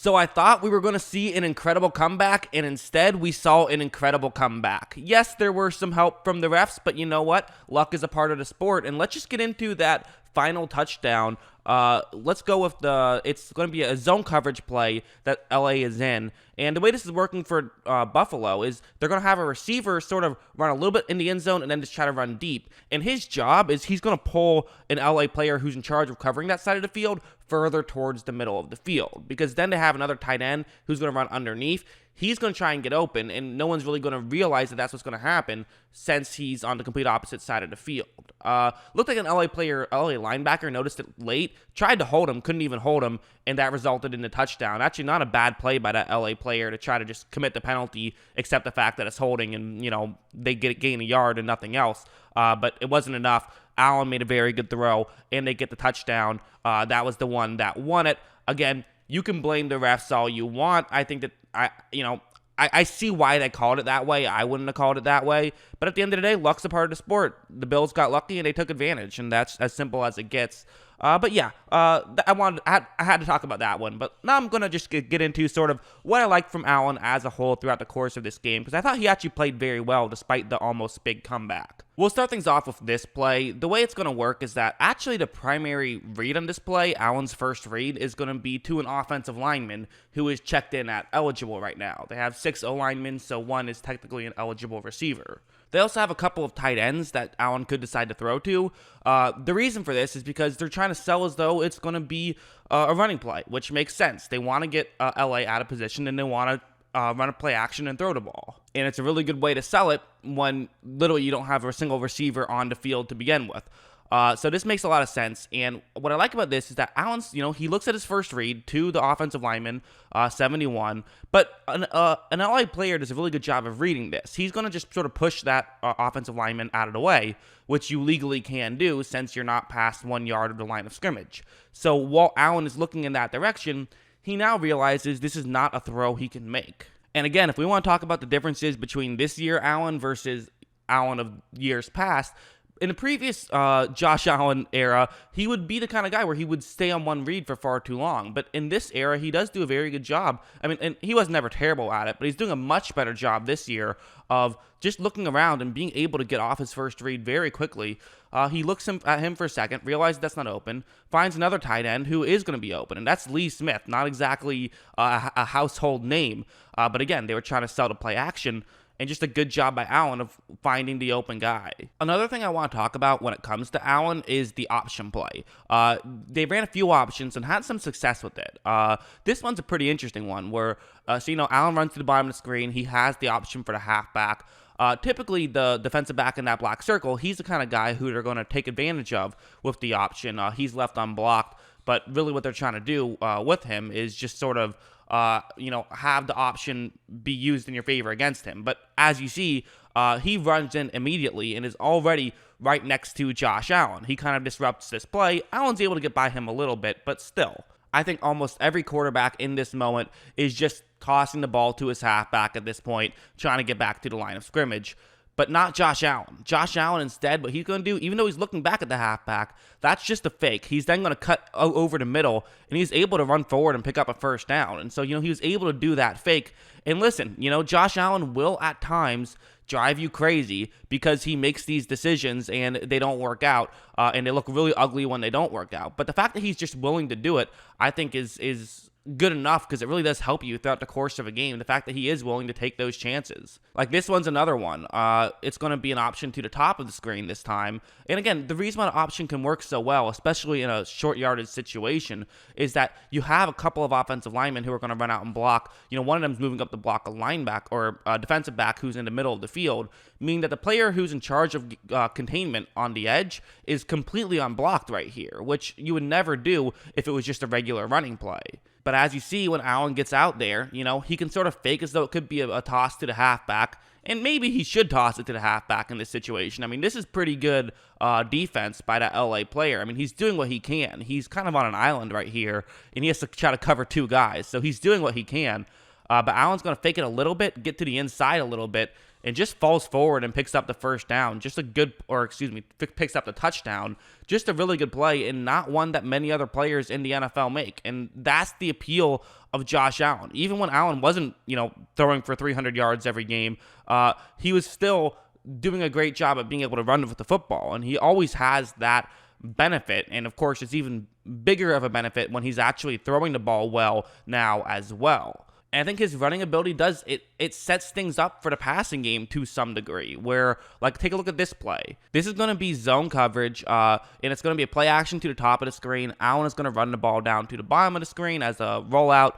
So I thought we were going to see an incredible comeback, and instead we saw an incredible comeback. Yes, there were some help from the refs, but you know what? Luck is a part of the sport, and let's just get into that final touchdown. Let's go with it's going to be a zone coverage play that LA is in. And the way this is working for Buffalo is they're going to have a receiver sort of run a little bit in the end zone and then just try to run deep. And his job is he's going to pull an LA player who's in charge of covering that side of the field further towards the middle of the field. Because then they have another tight end who's going to run underneath. He's going to try and get open, and no one's really going to realize that that's what's going to happen since he's on the complete opposite side of the field. Looked like an LA linebacker noticed it late, tried to hold him, couldn't even hold him, and that resulted in a touchdown. Actually, not a bad play by that LA player to try to just commit the penalty, except the fact that it's holding and, they gain a yard and nothing else. But it wasn't enough. Allen made a very good throw, and they get the touchdown. That was the one that won it. Again, you can blame the refs all you want. I think that I see why they called it that way. I wouldn't have called it that way. But at the end of the day, luck's a part of the sport. The Bills got lucky and they took advantage, and that's as simple as it gets. But yeah, I had to talk about that one. But now I'm gonna just get into sort of what I like from Allen as a whole throughout the course of this game, because I thought he actually played very well despite the almost big comeback. We'll start things off with this play. The way it's going to work is that actually the primary read on this play, Allen's first read, is going to be to an offensive lineman who is checked in at eligible right now. They have 6 O-linemen, so one is technically an eligible receiver. They also have a couple of tight ends that Allen could decide to throw to. The reason for this is because they're trying to sell as though it's going to be a running play, which makes sense. They want to get LA out of position, and they want to run a play action and throw the ball. And it's a really good way to sell it when literally you don't have a single receiver on the field to begin with. So this makes a lot of sense. And what I like about this is that Allen's, he looks at his first read to the offensive lineman, 71. But an LA player does a really good job of reading this. He's going to just sort of push that offensive lineman out of the way, which you legally can do since you're not past 1 yard of the line of scrimmage. So while Allen is looking in that direction, he now realizes this is not a throw he can make. And again, if we want to talk about the differences between this year Allen versus Allen of years past, in the previous Josh Allen era, he would be the kind of guy where he would stay on one read for far too long. But in this era, he does do a very good job. I mean, and he was never terrible at it, but he's doing a much better job this year of just looking around and being able to get off his first read very quickly. He looks at him for a second, realizes that's not open, finds another tight end who is going to be open, and that's Lee Smith, not exactly a household name. But again, they were trying to sell to play action. And just a good job by Allen of finding the open guy. Another thing I want to talk about when it comes to Allen is the option play. They ran a few options and had some success with it. This one's a pretty interesting one where, Allen runs to the bottom of the screen. He has the option for the halfback. Typically, the defensive back in that black circle, he's the kind of guy who they're going to take advantage of with the option. He's left unblocked, but really what they're trying to do with him is just sort of have the option be used in your favor against him. But as you see, he runs in immediately and is already right next to Josh Allen. He kind of disrupts this play. Allen's able to get by him a little bit, but still, I think almost every quarterback in this moment is just tossing the ball to his halfback at this point, trying to get back to the line of scrimmage. But not Josh Allen. Josh Allen instead, what he's going to do, even though he's looking back at the halfback, that's just a fake. He's then going to cut over the middle, and he's able to run forward and pick up a first down. And so, he was able to do that fake. And listen, Josh Allen will at times drive you crazy because he makes these decisions and they don't work out, and they look really ugly when they don't work out. But the fact that he's just willing to do it, I think is good enough because it really does help you throughout the course of a game. The fact that he is willing to take those chances. Like this one's another one. It's going to be an option to the top of the screen this time. And again, the reason why the option can work so well, especially in a short yardage situation, is that you have a couple of offensive linemen who are going to run out and block. One of them's moving up to block a linebacker or a defensive back who's in the middle of the field, meaning that the player who's in charge of containment on the edge is completely unblocked right here, which you would never do if it was just a regular running play. But as you see, when Allen gets out there, he can sort of fake as though it could be a toss to the halfback. And maybe he should toss it to the halfback in this situation. I mean, this is pretty good defense by that LA player. I mean, he's doing what he can. He's kind of on an island right here, and he has to try to cover two guys. So he's doing what he can. But Allen's going to fake it a little bit, get to the inside a little bit, and just falls forward and picks up the first down. Just a good, or excuse me, picks up the touchdown. Just a really good play, and not one that many other players in the NFL make. And that's the appeal of Josh Allen. Even when Allen wasn't, throwing for 300 yards every game, he was still doing a great job at being able to run with the football. And he always has that benefit. And of course, it's even bigger of a benefit when he's actually throwing the ball well now as well. And I think his running ability does it sets things up for the passing game to some degree, where, like, take a look at this play. This is going to be zone coverage, and it's going to be a play action to the top of the screen. Allen is going to run the ball down to the bottom of the screen as a rollout.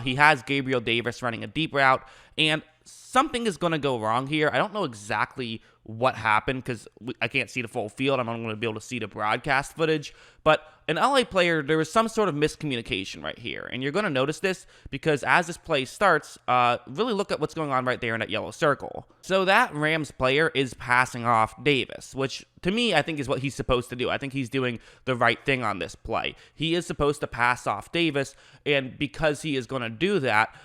He has Gabriel Davis running a deep route, and something is going to go wrong here. I don't know exactly what happened because I can't see the full field. I'm not going to be able to see the broadcast footage. But an LA player, there was some sort of miscommunication right here. And you're going to notice this because as this play starts, really look at what's going on right there in that yellow circle. So that Rams player is passing off Davis, which to me, I think is what he's supposed to do. I think he's doing the right thing on this play. He is supposed to pass off Davis, and because he is going to do that,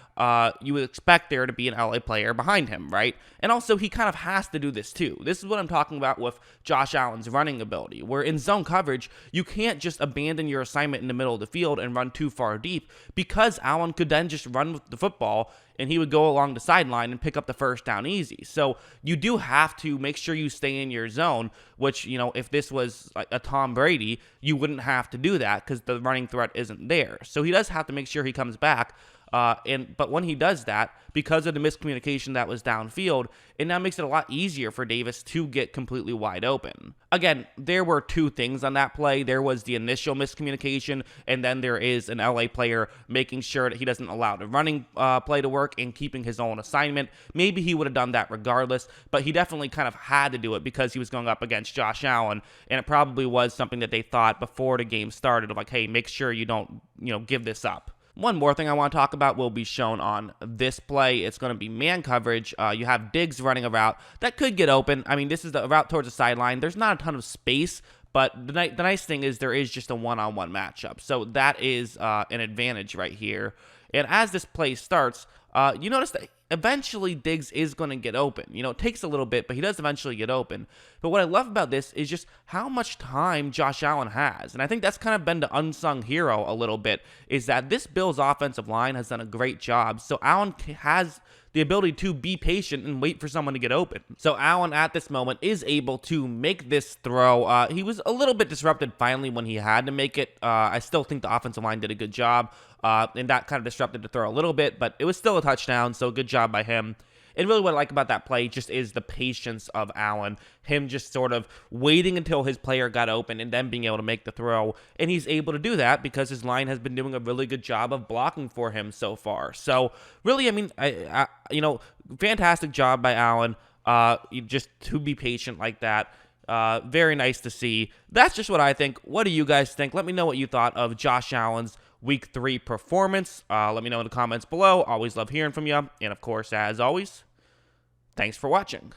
you would expect there to be an LA player behind him, right? And also, he kind of has to do this too. This is what I'm talking about with Josh Allen's running ability, where in zone coverage, you can't just abandon your assignment in the middle of the field and run too far deep, because Allen could then just run with the football and he would go along the sideline and pick up the first down easy. So you do have to make sure you stay in your zone, which, if this was like a Tom Brady, you wouldn't have to do that because the running threat isn't there. So he does have to make sure he comes back. But when he does that, because of the miscommunication that was downfield, it now makes it a lot easier for Davis to get completely wide open. Again, there were two things on that play. There was the initial miscommunication, and then there is an LA player making sure that he doesn't allow the running play to work and keeping his own assignment. Maybe he would have done that regardless, but he definitely kind of had to do it because he was going up against Josh Allen, and it probably was something that they thought before the game started of like, hey, make sure you don't, give this up. One more thing I want to talk about will be shown on this play. It's going to be man coverage. You have Diggs running a route that could get open. I mean, this is the route towards the sideline. There's not a ton of space, but the nice thing is there is just a one-on-one matchup. So that is an advantage right here. And as this play starts, you notice that eventually Diggs is going to get open. It takes a little bit, but he does eventually get open. But what I love about this is just how much time Josh Allen has. And I think that's kind of been the unsung hero a little bit, is that this Bills offensive line has done a great job. So Allen has the ability to be patient and wait for someone to get open. So Allen at this moment is able to make this throw. He was a little bit disrupted finally when he had to make it. I still think the offensive line did a good job, and that kind of disrupted the throw a little bit, but it was still a touchdown, so good job by him. And really what I like about that play just is the patience of Allen, him just sort of waiting until his player got open and then being able to make the throw. And he's able to do that because his line has been doing a really good job of blocking for him so far. So really, I mean, fantastic job by Allen, just to be patient like that. Very nice to see. That's just what I think. What do you guys think? Let me know what you thought of Josh Allen's Week 3 performance. Let me know in the comments below. Always love hearing from you. And of course, as always, thanks for watching.